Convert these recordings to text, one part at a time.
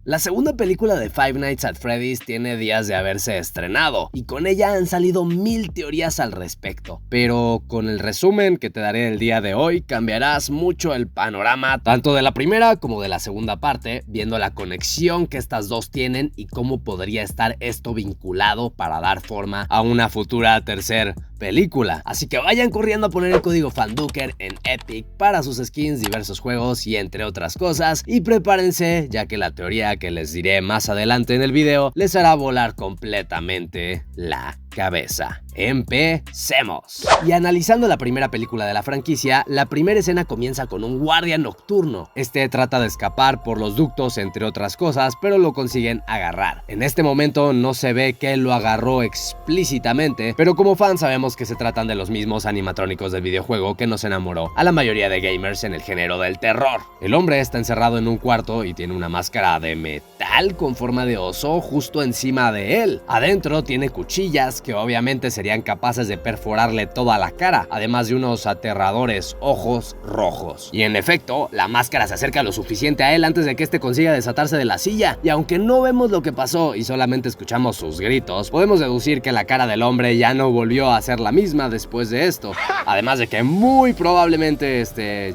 La segunda película de Five Nights at Freddy's tiene días de haberse estrenado, y con ella han salido 1000 teorías al respecto. Pero con el resumen que te daré el día de hoy, cambiarás mucho el panorama, tanto de la primera como de la segunda parte, viendo la conexión que estas dos tienen y cómo podría estar esto vinculado para dar forma a una futura tercera película. Así que vayan corriendo a poner el código FANDUKER en Epic para sus skins, diversos juegos y entre otras cosas, y prepárense, ya que la teoría que les diré más adelante en el video les hará volar completamente la cabeza. Empecemos. Y analizando la primera película de la franquicia, la primera escena comienza con un guardia nocturno. Este trata de escapar por los ductos, entre otras cosas, pero lo consiguen agarrar. En este momento no se ve que lo agarró explícitamente, pero como fans sabemos que se tratan de los mismos animatrónicos del videojuego que nos enamoró a la mayoría de gamers en el género del terror. El hombre está encerrado en un cuarto y tiene una máscara de metal con forma de oso justo encima de él. Adentro tiene cuchillas que obviamente serían capaces de perforarle toda la cara, además de unos aterradores ojos rojos. Y en efecto, la máscara se acerca lo suficiente a él antes de que este consiga desatarse de la silla, y aunque no vemos lo que pasó y solamente escuchamos sus gritos, podemos deducir que la cara del hombre ya no volvió a ser la misma después de esto, además de que muy probablemente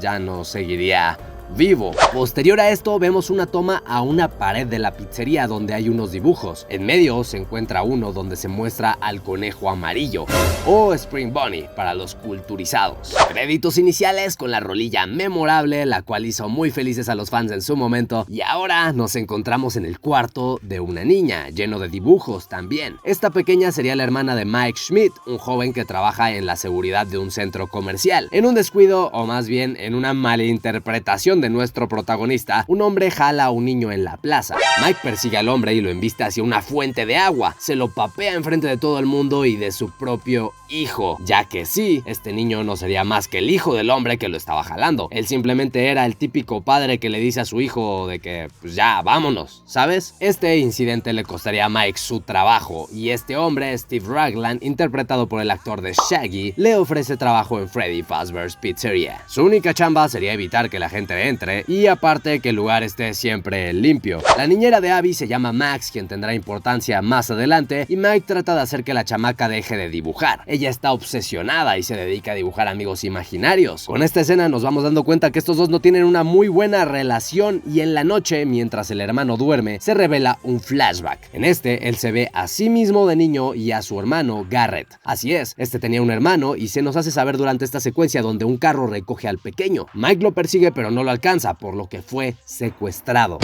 ya no seguiría vivo. Posterior a esto vemos una toma a una pared de la pizzería donde hay unos dibujos. En medio se encuentra uno donde se muestra al conejo amarillo, o Spring Bunny para los culturizados. Créditos iniciales con la rolilla memorable, la cual hizo muy felices a los fans en su momento, y ahora nos encontramos en el cuarto de una niña, lleno de dibujos también. Esta pequeña sería la hermana de Mike Schmidt, un joven que trabaja en la seguridad de un centro comercial. En un descuido, o más bien en una malinterpretación de nuestro protagonista, un hombre jala a un niño en la plaza. Mike persigue al hombre y lo embiste hacia una fuente de agua. Se lo papea enfrente de todo el mundo y de su propio hijo, ya que sí, este niño no sería más que el hijo del hombre que lo estaba jalando. Él simplemente era el típico padre que le dice a su hijo de que pues ya, vámonos, ¿sabes? Este incidente le costaría a Mike su trabajo, y este hombre, Steve Ragland, interpretado por el actor de Shaggy, le ofrece trabajo en Freddy Fazbear's Pizzeria. Su única chamba sería evitar que la gente entre, y aparte que el lugar esté siempre limpio. La niñera de Abby se llama Max, quien tendrá importancia más adelante, y Mike trata de hacer que la chamaca deje de dibujar. Ella está obsesionada y se dedica a dibujar amigos imaginarios. Con esta escena nos vamos dando cuenta que estos dos no tienen una muy buena relación, y en la noche, mientras el hermano duerme, se revela un flashback. En él se ve a sí mismo de niño y a su hermano Garrett. Así es, tenía un hermano, y se nos hace saber durante esta secuencia donde un carro recoge al pequeño. Mike lo persigue pero no lo alcanza, por lo que fue secuestrado.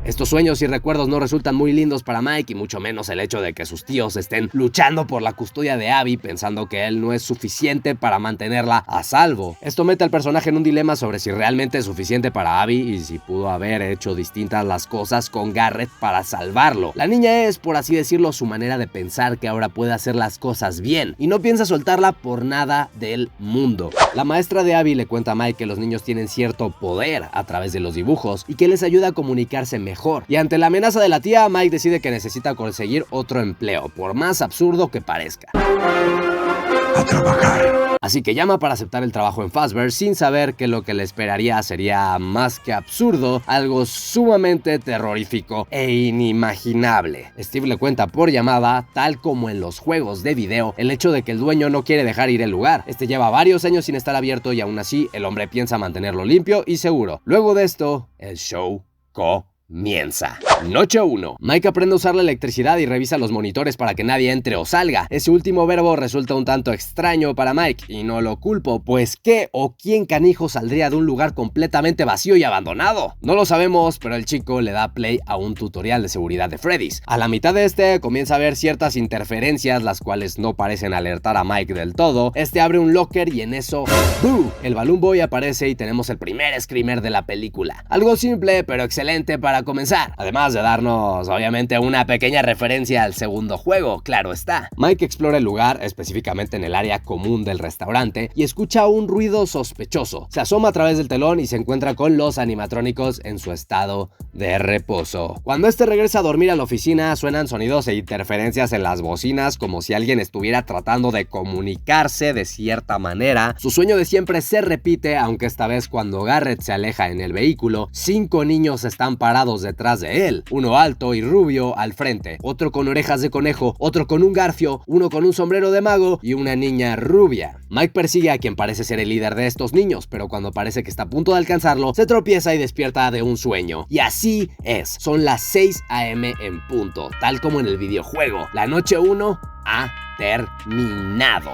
Estos sueños y recuerdos no resultan muy lindos para Mike, y mucho menos el hecho de que sus tíos estén luchando por la custodia de Abby, pensando que él no es suficiente para mantenerla a salvo. Esto mete al personaje en un dilema sobre si realmente es suficiente para Abby y si pudo haber hecho distintas las cosas con Garrett para salvarlo. La niña es, por así decirlo, su manera de pensar que ahora puede hacer las cosas bien, y no piensa soltarla por nada del mundo. La maestra de Abby le cuenta a Mike que los niños tienen cierto poder a través de los dibujos y que les ayuda a comunicarse mejor. Y ante la amenaza de la tía, Mike decide que necesita conseguir otro empleo, por más absurdo que parezca. A trabajar. Así que llama para aceptar el trabajo en Fazbear, sin saber que lo que le esperaría sería más que absurdo, algo sumamente terrorífico e inimaginable. Steve le cuenta por llamada, tal como en los juegos de video, el hecho de que el dueño no quiere dejar ir el lugar. Lleva varios años sin estar abierto, y aún así el hombre piensa mantenerlo limpio y seguro. Luego de esto, el show comienza. Noche 1. Mike aprende a usar la electricidad y revisa los monitores para que nadie entre o salga. Ese último verbo resulta un tanto extraño para Mike, y no lo culpo, pues ¿qué o quién canijo saldría de un lugar completamente vacío y abandonado? No lo sabemos, pero el chico le da play a un tutorial de seguridad de Freddy's. A la mitad de comienza a ver ciertas interferencias, las cuales no parecen alertar a Mike del todo. Abre un locker y en eso, ¡boo!, el Balloon Boy aparece y tenemos el primer screamer de la película. Algo simple pero excelente para para comenzar, además de darnos obviamente una pequeña referencia al segundo juego, claro está. Mike explora el lugar, específicamente en el área común del restaurante, y escucha un ruido sospechoso. Se asoma a través del telón y se encuentra con los animatrónicos en su estado de reposo. Cuando este regresa a dormir a la oficina, suenan sonidos e interferencias en las bocinas como si alguien estuviera tratando de comunicarse de cierta manera. Su sueño de siempre se repite, aunque esta vez cuando Garrett se aleja en el vehículo, 5 niños están parados detrás de él, uno alto y rubio al frente, otro con orejas de conejo, otro con un garfio, uno con un sombrero de mago y una niña rubia. Mike persigue a quien parece ser el líder de estos niños, pero cuando parece que está a punto de alcanzarlo, se tropieza y despierta de un sueño. Y así es, son las 6 AM en punto, tal como en el videojuego. La noche 1 ha terminado.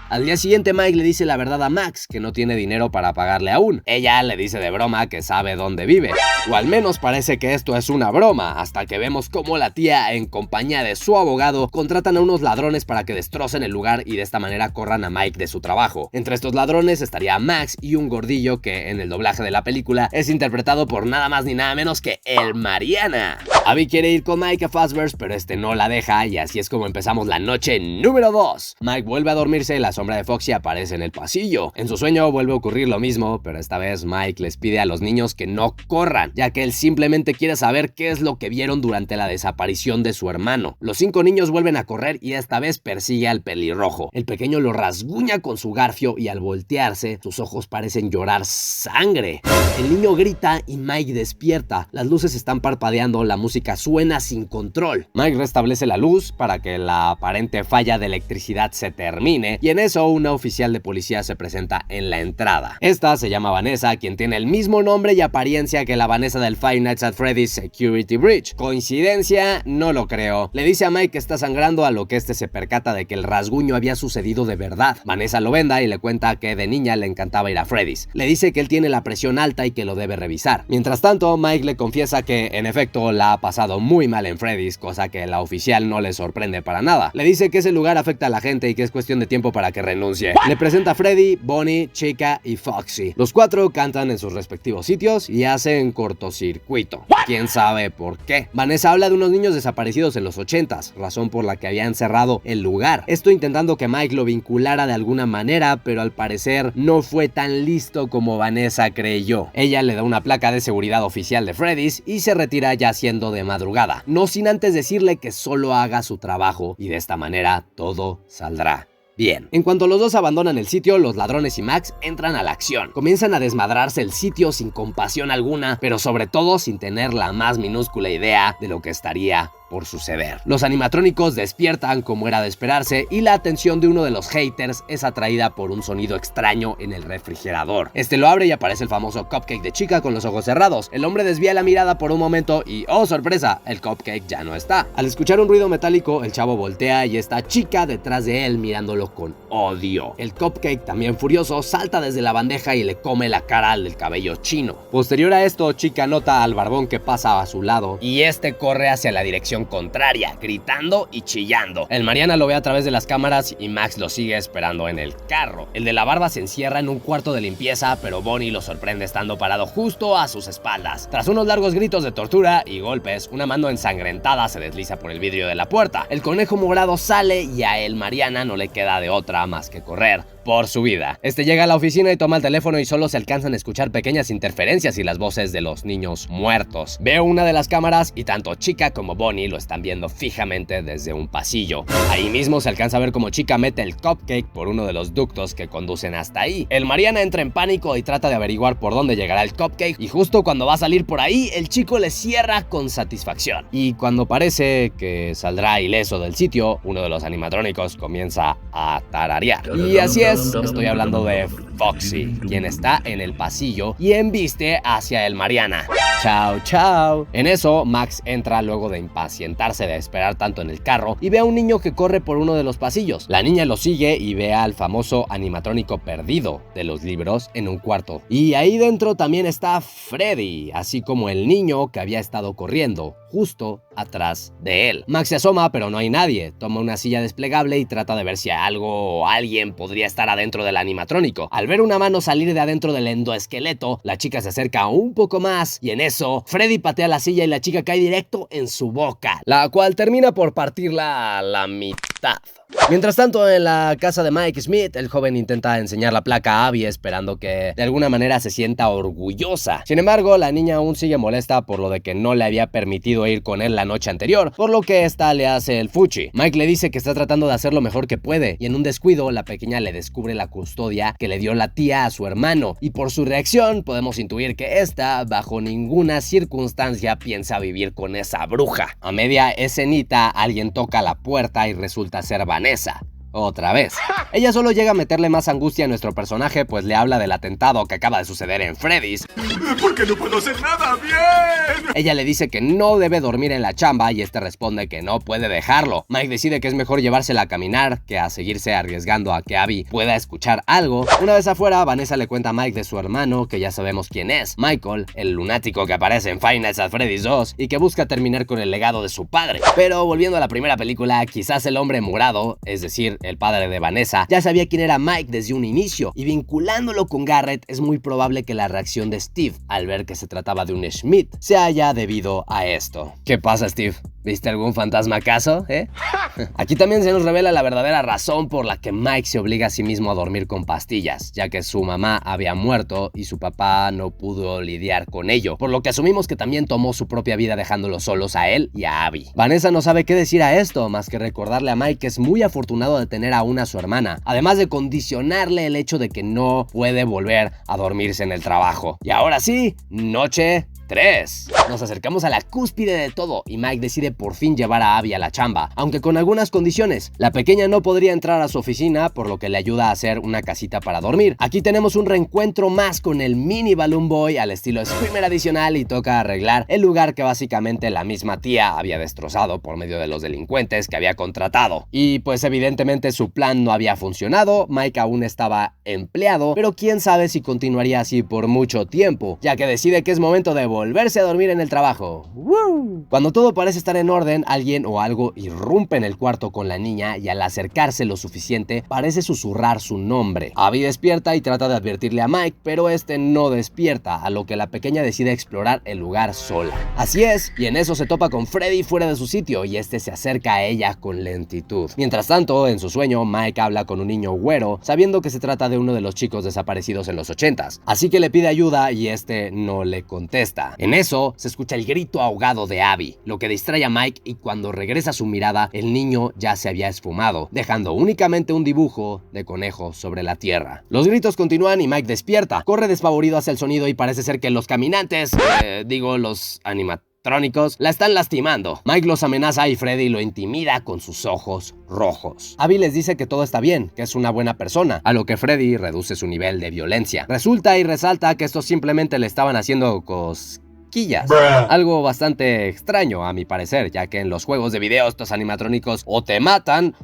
Al día siguiente Mike le dice la verdad a Max, que no tiene dinero para pagarle aún. Ella le dice de broma que sabe dónde vive, o al menos parece que esto es una broma, hasta que vemos cómo la tía, en compañía de su abogado, contratan a unos ladrones para que destrocen el lugar y de esta manera corran a Mike de su trabajo. Entre estos ladrones estaría Max y un gordillo que en el doblaje de la película es interpretado por nada más ni nada menos que el Mariana. Abby quiere ir con Mike a Fazbear's, pero este no la deja y así es como empezamos la noche número 2. Mike vuelve a dormirse y la sombra de Foxy aparece en el pasillo. En su sueño vuelve a ocurrir lo mismo, pero esta vez Mike les pide a los niños que no corran, ya que él simplemente quiere saber qué es lo que vieron durante la desaparición de su hermano. Los 5 niños vuelven a correr y esta vez persigue al pelirrojo. El pequeño lo rasguña con su garfio y al voltearse, sus ojos parecen llorar sangre. El niño grita y Mike despierta. Las luces están parpadeando, la música suena sin control. Mike restablece la luz para que la aparente falla de electricidad se termine y en eso una oficial de policía se presenta en la entrada. Esta se llama Vanessa, quien tiene el mismo nombre y apariencia que la Vanessa del Five Nights at Freddy's Security Breach. ¿Coincidencia? No lo creo. Le dice a Mike que está sangrando, a lo que este se percata de que el rasguño había sucedido de verdad. Vanessa lo venda y le cuenta que de niña le encantaba ir a Freddy's. Le dice que él tiene la presión alta y que lo debe revisar. Mientras tanto, Mike le confiesa que en efecto la ha pasado muy mal en Freddy's, cosa que la oficial no le sorprende para nada. Le dice que ese lugar afecta a la gente y que es cuestión de tiempo para que renuncie. Le presenta a Freddy, Bonnie, Chica y Foxy. Los 4 cantan en sus respectivos sitios y hacen cortocircuito. ¿Quién sabe por qué? Vanessa habla de unos niños desaparecidos en los 80s, razón por la que habían cerrado el lugar. Esto intentando que Mike lo vinculara de alguna manera, pero al parecer no fue tan listo como Vanessa creyó. Ella le da una placa de seguridad oficial de Freddy's y se retira ya siendo de madrugada, no sin antes decirle que solo haga su trabajo y de esta manera todo saldrá bien. En cuanto los dos abandonan el sitio, los ladrones y Max entran a la acción. Comienzan a desmadrarse el sitio sin compasión alguna, pero sobre todo sin tener la más minúscula idea de lo que estaría por suceder. Los animatrónicos despiertan como era de esperarse y la atención de uno de los haters es atraída por un sonido extraño en el refrigerador. Este lo abre y aparece el famoso cupcake de Chica con los ojos cerrados. El hombre desvía la mirada por un momento y ¡oh sorpresa! El cupcake ya no está. Al escuchar un ruido metálico, el chavo voltea y está Chica detrás de él mirándolo con odio. El cupcake, también furioso, salta desde la bandeja y le come la cara al del cabello chino. Posterior a esto, Chica nota al barbón que pasa a su lado y este corre hacia la dirección contraria, gritando y chillando. El Mariana lo ve a través de las cámaras y Max lo sigue esperando en el carro. El de la barba se encierra en un cuarto de limpieza, pero Bonnie lo sorprende estando parado justo a sus espaldas. Tras unos largos gritos de tortura y golpes, una mano ensangrentada se desliza por el vidrio de la puerta. El conejo morado sale y a el Mariana no le queda de otra más que correr por su vida. Este llega a la oficina y toma el teléfono y solo se alcanzan a escuchar pequeñas interferencias y las voces de los niños muertos. Ve una de las cámaras y tanto Chica como Bonnie lo están viendo fijamente desde un pasillo. Ahí mismo se alcanza a ver cómo Chica mete el cupcake por uno de los ductos que conducen hasta ahí. El Mariana entra en pánico y trata de averiguar por dónde llegará el cupcake y justo cuando va a salir por ahí, el chico le cierra con satisfacción. Y cuando parece que saldrá ileso del sitio, uno de los animatrónicos comienza a tararear. Y así es. Estoy hablando de Foxy, quien está en el pasillo y embiste hacia el Mariana. Chao, chao. En eso, Max entra luego de impacientarse de esperar tanto en el carro y ve a un niño que corre por uno de los pasillos. La niña lo sigue y ve al famoso animatrónico perdido de los libros en un cuarto. Y ahí dentro también está Freddy, así como el niño que había estado corriendo justo atrás de él. Max se asoma, pero no hay nadie. Toma una silla desplegable y trata de ver si algo o alguien podría estar adentro del animatrónico. Al ver una mano salir de adentro del endoesqueleto, la chica se acerca un poco más y en eso, Freddy patea la silla y la chica cae directo en su boca, la cual termina por partirla a la mitad. Mientras tanto, en la casa de Mike Smith, el joven intenta enseñar la placa a Abby esperando que de alguna manera se sienta orgullosa. Sin embargo, la niña aún sigue molesta por lo de que no le había permitido ir con él la noche anterior, por lo que esta le hace el fuchi. Mike le dice que está tratando de hacer lo mejor que puede y en un descuido la pequeña le descubre la custodia que le dio la tía a su hermano y por su reacción podemos intuir que esta bajo ninguna circunstancia piensa vivir con esa bruja. A media escenita alguien toca la puerta y resulta ser Vanessa. Otra vez. Ella solo llega a meterle más angustia a nuestro personaje, pues le habla del atentado que acaba de suceder en Freddy's. ¿Por qué no puedo hacer nada bien? Ella le dice que no debe dormir en la chamba y este responde que no puede dejarlo. Mike decide que es mejor llevársela a caminar que a seguirse arriesgando a que Abby pueda escuchar algo. Una vez afuera, Vanessa le cuenta a Mike de su hermano, que ya sabemos quién es, Michael, el lunático que aparece en Five Nights at Freddy's 2 y que busca terminar con el legado de su padre. Pero volviendo a la primera película, quizás el hombre morado, es decir, el padre de Vanessa, ya sabía quién era Mike desde un inicio y vinculándolo con Garrett es muy probable que la reacción de Steve al ver que se trataba de un Schmidt se haya debido a esto. ¿Qué pasa, Steve? ¿Viste algún fantasma acaso, Aquí también se nos revela la verdadera razón por la que Mike se obliga a sí mismo a dormir con pastillas, ya que su mamá había muerto y su papá no pudo lidiar con ello, por lo que asumimos que también tomó su propia vida dejándolos solos a él y a Abby. Vanessa no sabe qué decir a esto, más que recordarle a Mike que es muy afortunado de tener aún a su hermana, además de condicionarle el hecho de que no puede volver a dormirse en el trabajo. Y ahora sí, noche 3. Nos acercamos a la cúspide de todo y Mike decide por fin llevar a Abby a la chamba, aunque con algunas condiciones. La pequeña no podría entrar a su oficina, por lo que le ayuda a hacer una casita para dormir. Aquí tenemos un reencuentro más con el mini Balloon Boy al estilo Screamer adicional y toca arreglar el lugar que básicamente la misma tía había destrozado por medio de los delincuentes que había contratado. Y pues evidentemente su plan no había funcionado, Mike aún estaba empleado, pero quién sabe si continuaría así por mucho tiempo, ya que decide que es momento de volverse a dormir en el trabajo. ¡Woo! Cuando todo parece estar en orden, alguien o algo irrumpe en el cuarto con la niña y al acercarse lo suficiente parece susurrar su nombre. Abby despierta y trata de advertirle a Mike, pero este no despierta, a lo que la pequeña decide explorar el lugar sola. Así es, y en eso se topa con Freddy fuera de su sitio y este se acerca a ella con lentitud. Mientras tanto, en su sueño, Mike habla con un niño güero, sabiendo que se trata de uno de los chicos desaparecidos en los 80s, así que le pide ayuda y este no le contesta. En eso, se escucha el grito ahogado de Abby, lo que distrae a Mike y cuando regresa su mirada, el niño ya se había esfumado, dejando únicamente un dibujo de conejo sobre la tierra. Los gritos continúan y Mike despierta, corre despavorido hacia el sonido y parece ser que los caminantes, los animatrónicos, la están lastimando. Mike los amenaza y Freddy lo intimida con sus ojos rojos. Abby les dice que todo está bien, que es una buena persona, a lo que Freddy reduce su nivel de violencia. Resulta y resalta que estos simplemente le estaban haciendo cosquillas. Algo bastante extraño a mi parecer, ya que en los juegos de video estos animatrónicos o te matan,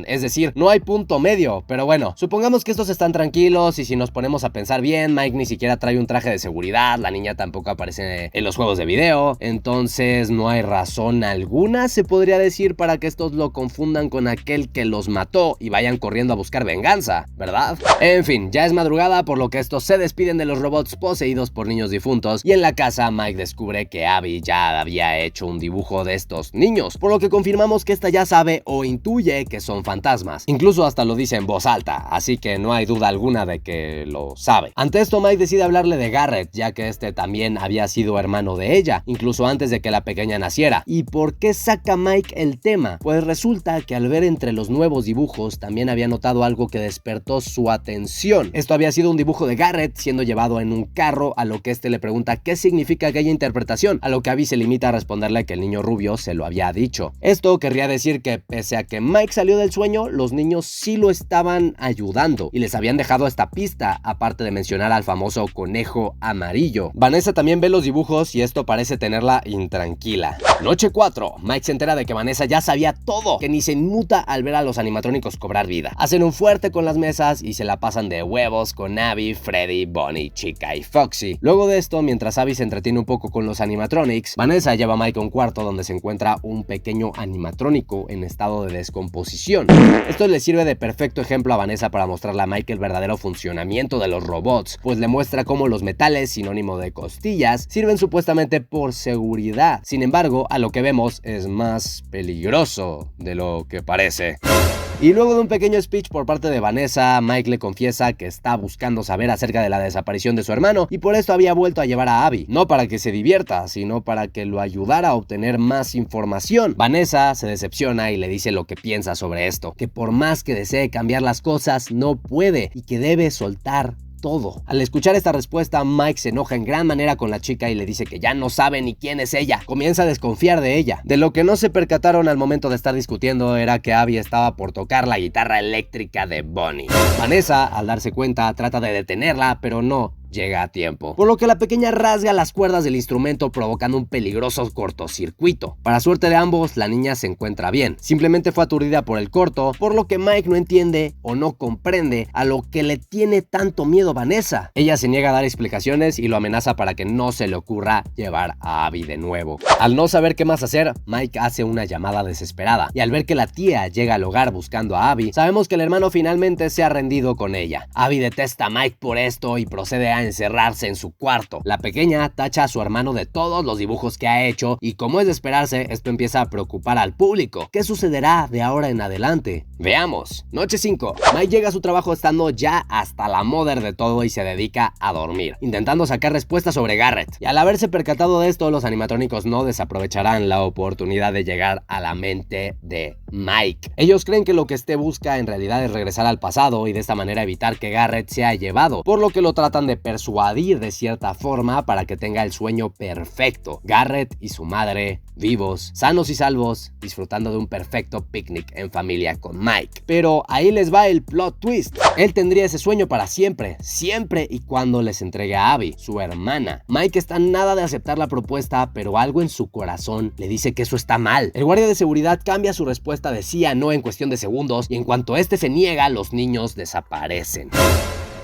es decir, no hay punto medio. Pero bueno, supongamos que estos están tranquilos y si nos ponemos a pensar bien, Mike ni siquiera trae un traje de seguridad, la niña tampoco aparece en los juegos de video, entonces no hay razón alguna, se podría decir, para que estos lo confundan con aquel que los mató y vayan corriendo a buscar venganza, ¿verdad? En fin, ya es madrugada, por lo que estos se despiden de los robots poseídos por niños difuntos y en la casa Mike descubre que Abby ya había hecho un dibujo de estos niños, por lo que confirmamos que esta ya sabe o intuye que son fantasmas. Incluso hasta lo dice en voz alta, así que no hay duda alguna de que lo sabe. Ante esto Mike decide hablarle de Garrett, ya que este también había sido hermano de ella, incluso antes de que la pequeña naciera. ¿Y por qué saca Mike el tema? Pues resulta que al ver entre los nuevos dibujos también había notado algo que despertó su atención. Esto había sido un dibujo de Garrett siendo llevado en un carro, a lo que este le pregunta qué significa aquella interpretación, a lo que Abby se limita a responderle que el niño rubio se lo había dicho. Esto querría decir que pese a que Mike salió del sueño, los niños sí lo estaban ayudando y les habían dejado esta pista, aparte de mencionar al famoso conejo amarillo. Vanessa también ve los dibujos y esto parece tenerla intranquila. Noche 4. Mike se entera de que Vanessa ya sabía todo, que ni se inmuta al ver a los animatrónicos cobrar vida. Hacen un fuerte con las mesas y se la pasan de huevos con Abby, Freddy, Bonnie, Chica y Foxy. Luego de esto, mientras Abby se entretiene un poco con los animatronics, Vanessa lleva a Mike a un cuarto donde se encuentra un pequeño animatrónico en estado de descomposición. Esto le sirve de perfecto ejemplo a Vanessa para mostrarle a Mike el verdadero funcionamiento de los robots, pues le muestra cómo los metales, sinónimo de costillas, sirven supuestamente por seguridad. Sin embargo, a lo que vemos es más peligroso de lo que parece. Y luego de un pequeño speech por parte de Vanessa, Mike le confiesa que está buscando saber acerca de la desaparición de su hermano y por esto había vuelto a llevar a Abby, no para que se divierta, sino para que lo ayudara a obtener más información. Vanessa se decepciona y le dice lo que piensa sobre esto, que por más que desee cambiar las cosas, no puede y que debe soltar todo. Al escuchar esta respuesta, Mike se enoja en gran manera con la chica y le dice que ya no sabe ni quién es ella. Comienza a desconfiar de ella. De lo que no se percataron al momento de estar discutiendo era que Abby estaba por tocar la guitarra eléctrica de Bonnie. Vanessa, al darse cuenta, trata de detenerla, pero no llega a tiempo, por lo que la pequeña rasga las cuerdas del instrumento provocando un peligroso cortocircuito. Para suerte de ambos, la niña se encuentra bien, simplemente fue aturdida por el corto, por lo que Mike no entiende o no comprende a lo que le tiene tanto miedo Vanessa. Ella se niega a dar explicaciones y lo amenaza para que no se le ocurra llevar a Abby de nuevo. Al no saber qué más hacer, Mike hace una llamada desesperada y al ver que la tía llega al hogar buscando a Abby, sabemos que el hermano finalmente se ha rendido con ella. Abby detesta a Mike por esto y procede a encerrarse en su cuarto. La pequeña tacha a su hermano de todos los dibujos que ha hecho y, como es de esperarse, esto empieza a preocupar al público. ¿Qué sucederá de ahora en adelante? Veamos. Noche 5. Mike llega a su trabajo estando ya hasta la mother de todo y se dedica a dormir, intentando sacar respuestas sobre Garrett. Y al haberse percatado de esto, los animatrónicos no desaprovecharán la oportunidad de llegar a la mente de Mike. Ellos creen que lo que este busca en realidad es regresar al pasado y de esta manera evitar que Garrett sea llevado, por lo que lo tratan de persuadir de cierta forma para que tenga el sueño perfecto. Garrett y su madre vivos, sanos y salvos, disfrutando de un perfecto picnic en familia con Mike. Pero ahí les va el plot twist. Él tendría ese sueño para siempre, siempre y cuando les entregue a Abby, su hermana. Mike está nada de aceptar la propuesta, pero algo en su corazón le dice que eso está mal. El guardia de seguridad cambia su respuesta de sí a no en cuestión de segundos y en cuanto este se niega, los niños desaparecen.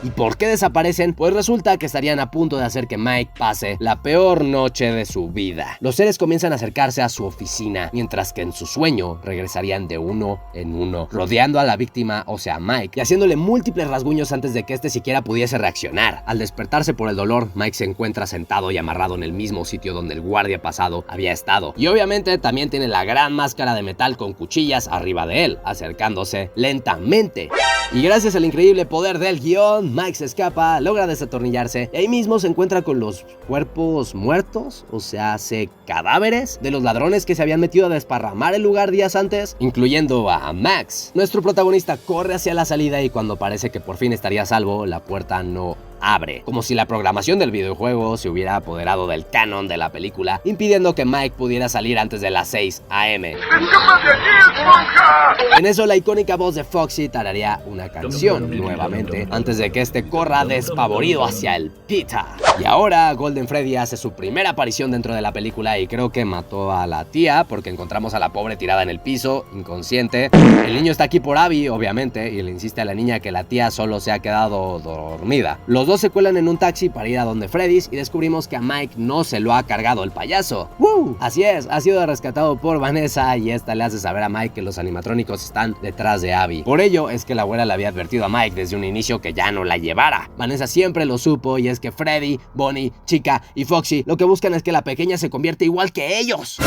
¿Y por qué desaparecen? Pues resulta que estarían a punto de hacer que Mike pase la peor noche de su vida. Los seres comienzan a acercarse a su oficina, mientras que en su sueño regresarían de uno en uno, rodeando a la víctima, o sea Mike, y haciéndole múltiples rasguños antes de que este siquiera pudiese reaccionar. Al despertarse por el dolor, Mike se encuentra sentado y amarrado en el mismo sitio donde el guardia pasado había estado. Y obviamente también tiene la gran máscara de metal con cuchillas arriba de él, acercándose lentamente. Y gracias al increíble poder del guión, Mike se escapa, logra desatornillarse y ahí mismo se encuentra con los cuerpos muertos, o sea, cadáveres de los ladrones que se habían metido a desparramar el lugar días antes, incluyendo a Max. Nuestro protagonista corre hacia la salida y cuando parece que por fin estaría a salvo, la puerta no abre, como si la programación del videojuego se hubiera apoderado del canon de la película, impidiendo que Mike pudiera salir antes de las 6 AM. ¡Escapa de aquí, esponja! En eso la icónica voz de Foxy tararía una canción nuevamente, antes de que este corra despavorido hacia el pita. Y ahora Golden Freddy hace su primera aparición dentro de la película y creo que mató a la tía, porque encontramos a la pobre tirada en el piso, inconsciente. El niño está aquí por Abby, obviamente, y le insiste a la niña que la tía solo se ha quedado dormida. Los dos se cuelan en un taxi para ir a donde Freddy's y descubrimos que a Mike no se lo ha cargado el payaso. ¡Woo! Así es, ha sido rescatado por Vanessa y esta le hace saber a Mike que los animatrónicos están detrás de Abby. Por ello es que la abuela le había advertido a Mike desde un inicio que ya no la llevara. Vanessa siempre lo supo y es que Freddy, Bonnie, Chica y Foxy lo que buscan es que la pequeña se convierta igual que ellos.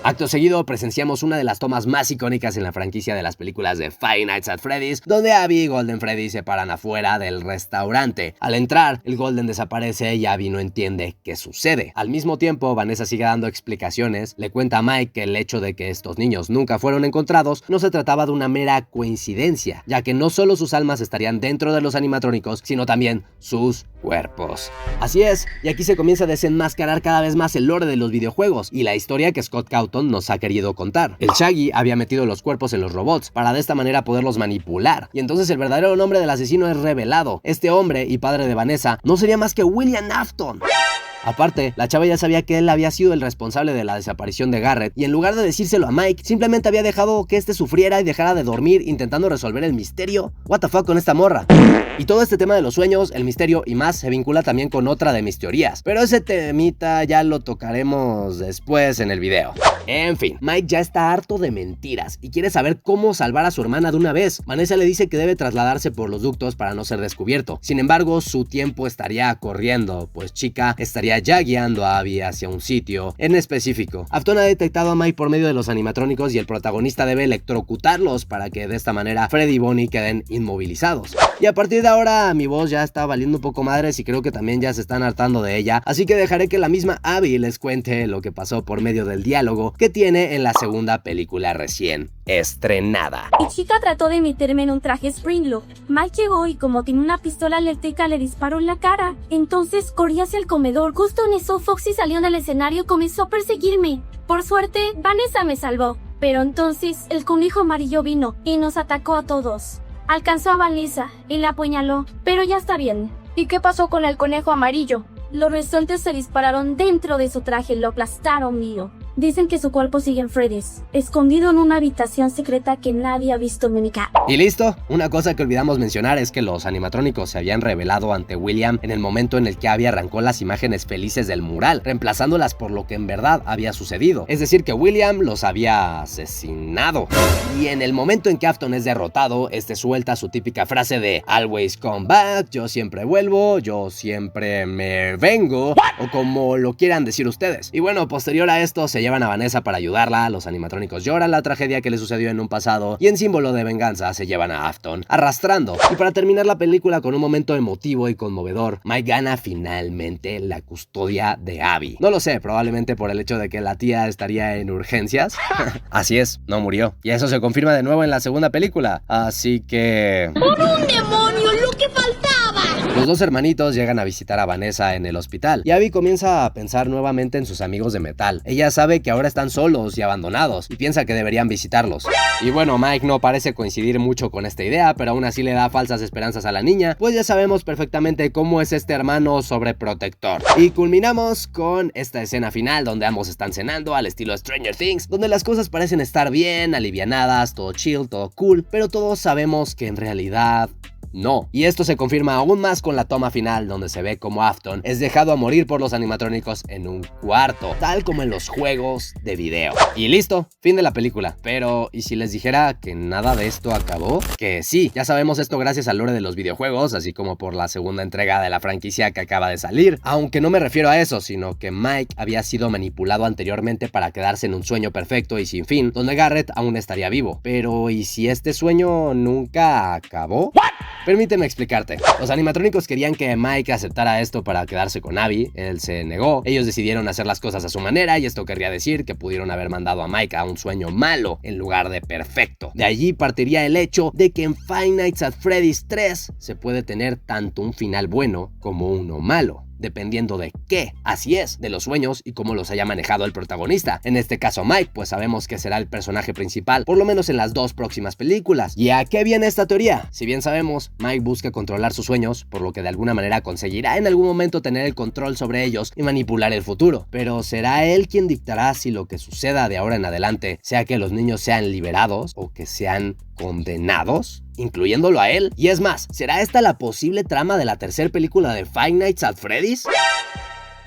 Acto seguido presenciamos una de las tomas más icónicas en la franquicia de las películas de Five Nights at Freddy's, donde Abby y Golden Freddy se paran afuera del restaurante. Al entrar, el Golden desaparece y Abby no entiende qué sucede. Al mismo tiempo, Vanessa sigue dando explicaciones, le cuenta a Mike que el hecho de que estos niños nunca fueron encontrados no se trataba de una mera coincidencia, ya que no solo sus almas estarían dentro de los animatrónicos, sino también sus cuerpos. Así es, y aquí se comienza a desenmascarar cada vez más el lore de los videojuegos y la historia que Scott Cawthon nos ha querido contar. El Shaggy había metido los cuerpos en los robots para de esta manera poderlos manipular, y entonces el verdadero nombre del asesino es revelado. Este hombre y padre de Vanessa no sería más que William Afton. Aparte, la chava ya sabía que él había sido el responsable de la desaparición de Garrett, y en lugar de decírselo a Mike, simplemente había dejado que este sufriera y dejara de dormir intentando resolver el misterio. What the fuck con esta morra. Y todo este tema de los sueños, el misterio y más se vincula también con otra de mis teorías, pero ese temita ya lo tocaremos después en el video. En fin, Mike ya está harto de mentiras y quiere saber cómo salvar a su hermana de una vez. Vanessa le dice que debe trasladarse por los ductos para no ser descubierto. Sin embargo, su tiempo estaría corriendo, pues Chica estaría ya guiando a Abby hacia un sitio en específico. Afton ha detectado a Mike por medio de los animatrónicos y el protagonista debe electrocutarlos para que de esta manera Freddy y Bonnie queden inmovilizados. Y a partir de ahora mi voz ya está valiendo un poco madres y creo que también ya se están hartando de ella, así que dejaré que la misma Abby les cuente lo que pasó por medio del diálogo que tiene en la segunda película recién estrenada. Y Chica trató de meterme en un traje Springlock. Mike llegó y como tiene una pistola eléctrica le disparó en la cara. Entonces corrí hacia el comedor. Justo en eso Foxy salió del escenario y comenzó a perseguirme. Por suerte, Vanessa me salvó. Pero entonces el conejo amarillo vino y nos atacó a todos. Alcanzó a Vanessa y la apuñaló, pero ya está bien. ¿Y qué pasó con el conejo amarillo? Los restantes se dispararon dentro de su traje y lo aplastaron mío. Dicen que su cuerpo sigue en Freddy's, escondido en una habitación secreta que nadie ha visto nunca. Y listo, una cosa que olvidamos mencionar es que los animatrónicos se habían revelado ante William en el momento en el que Abby arrancó las imágenes felices del mural, reemplazándolas por lo que en verdad había sucedido. Es decir, que William los había asesinado. Y en el momento en que Afton es derrotado, este suelta su típica frase de "Always come back", yo siempre vuelvo, yo siempre me vengo, o como lo quieran decir ustedes. Y bueno, posterior a esto se llevan a Vanessa para ayudarla, los animatrónicos lloran la tragedia que le sucedió en un pasado y en símbolo de venganza se llevan a Afton arrastrando. Y para terminar la película con un momento emotivo y conmovedor, Mike gana finalmente la custodia de Abby. No lo sé, probablemente por el hecho de que la tía estaría en urgencias. Así es, no murió. Y eso se confirma de nuevo en la segunda película. Así que... ¡Por un demonio, lo que faltaba! Los dos hermanitos llegan a visitar a Vanessa en el hospital y Abby comienza a pensar nuevamente en sus amigos de metal. Ella sabe que ahora están solos y abandonados y piensa que deberían visitarlos. Y bueno, Mike no parece coincidir mucho con esta idea, pero aún así le da falsas esperanzas a la niña, pues ya sabemos perfectamente cómo es este hermano sobreprotector. Y culminamos con esta escena final donde ambos están cenando al estilo Stranger Things, donde las cosas parecen estar bien, alivianadas, todo chill, todo cool, pero todos sabemos que en realidad... no. Y esto se confirma aún más con la toma final donde se ve como Afton es dejado a morir por los animatrónicos en un cuarto, tal como en los juegos de video. Y listo, fin de la película. Pero, ¿y si les dijera que nada de esto acabó? Que sí, ya sabemos esto gracias al lore de los videojuegos, así como por la segunda entrega de la franquicia que acaba de salir. Aunque no me refiero a eso, sino que Mike había sido manipulado anteriormente para quedarse en un sueño perfecto y sin fin, donde Garrett aún estaría vivo. Pero, ¿y si este sueño nunca acabó? ¿What? Permíteme explicarte. Los animatrónicos querían que Mike aceptara esto para quedarse con Abby. Él se negó. Ellos decidieron hacer las cosas a su manera y esto querría decir que pudieron haber mandado a Mike a un sueño malo en lugar de perfecto. De allí partiría el hecho de que en Five Nights at Freddy's 3 se puede tener tanto un final bueno como uno malo, dependiendo de qué, así es, de los sueños y cómo los haya manejado el protagonista. En este caso Mike, pues sabemos que será el personaje principal, por lo menos en las dos próximas películas. ¿Y a qué viene esta teoría? Si bien sabemos, Mike busca controlar sus sueños, por lo que de alguna manera conseguirá en algún momento tener el control sobre ellos y manipular el futuro. Pero ¿será él quien dictará si lo que suceda de ahora en adelante sea que los niños sean liberados o que sean condenados, incluyéndolo a él? Y es más, ¿será esta la posible trama de la tercera película de Five Nights at Freddy's?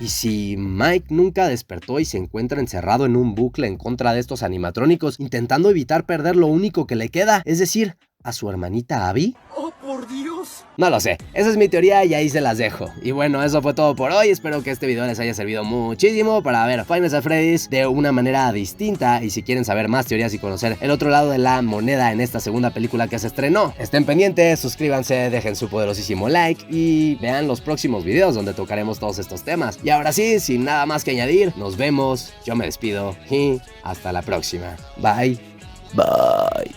¿Y si Mike nunca despertó y se encuentra encerrado en un bucle en contra de estos animatrónicos, intentando evitar perder lo único que le queda, es decir, a su hermanita Abby? ¡Oh, por Dios! No lo sé, esa es mi teoría y ahí se las dejo. Y bueno, eso fue todo por hoy. Espero que este video les haya servido muchísimo para ver Five Nights at Freddy's de una manera distinta. Y si quieren saber más teorías y conocer el otro lado de la moneda en esta segunda película que se estrenó, estén pendientes, suscríbanse, dejen su poderosísimo like y vean los próximos videos donde tocaremos todos estos temas. Y ahora sí, sin nada más que añadir, nos vemos, yo me despido y hasta la próxima. Bye. Bye.